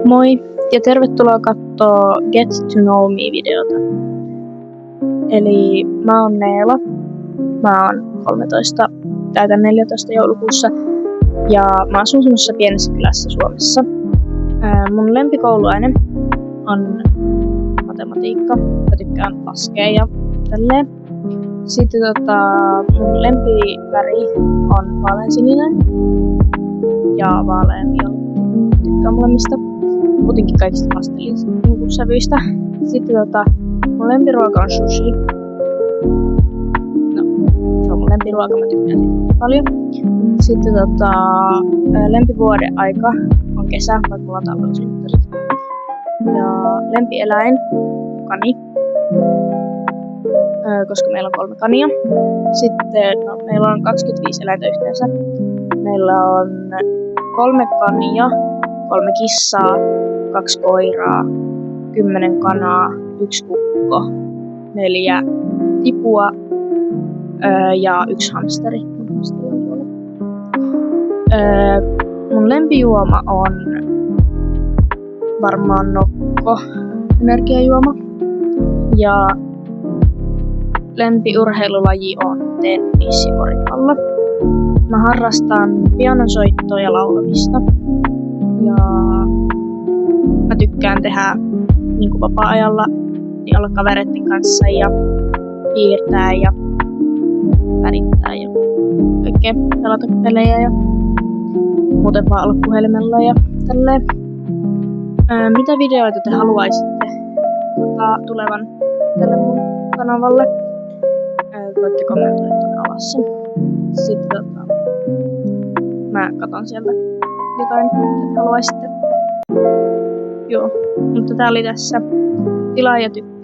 Moi ja tervetuloa kattoo Get to Know Me-videota. Eli mä oon Neela. Mä oon 13, täytän 14 joulukuussa ja mä asun semmoisessa pienessä kylässä Suomessa. Mun lempikouluaine on matematiikka. Mä tykkään laskea ja tälleen. Sitten mun lempiväri on vaaleansininen ja vaaleanvioletti. Tykkään molemmista. Muutenkin kaikista pastellisista sävyistä. Sitten mun lempiruoka on sushi. No, se on mun lempiruoka, mä tykkään siitä paljon. Sitten lempivuoden aika on kesä, vaikka mulla on talvella synttärit. Ja lempieläin kani. Koska meillä on 3 kania. Sitten meillä on 25 eläintä yhteensä. Meillä on 3 kania, 3 kissaa, 2 koiraa, 10 kanaa, 1 kukko, 4 tipua ja 1 hamsteri. Mun lempijuoma on varmaan nokko energiajuoma. Ja lempiurheilulaji on tennis ja koripallo. Mä harrastan pianonsoittoa ja laulamista. Ja mä tykkään tehdä niin vapaa-ajalla niin olla kavereiden kanssa ja piirtää ja värittää ja kaikkea, pelata pelejä ja muuten vaan olla puhelimella ja tälleen. Mitä videoita te haluaisitte tulevan tälle mun kanavalle? Voitte kommentoida tuonne alas sen. Sitten mä katon sieltä jotain, mitä haluaisitte. Joo, mutta tää oli tässä. Tilaa ja tykkää.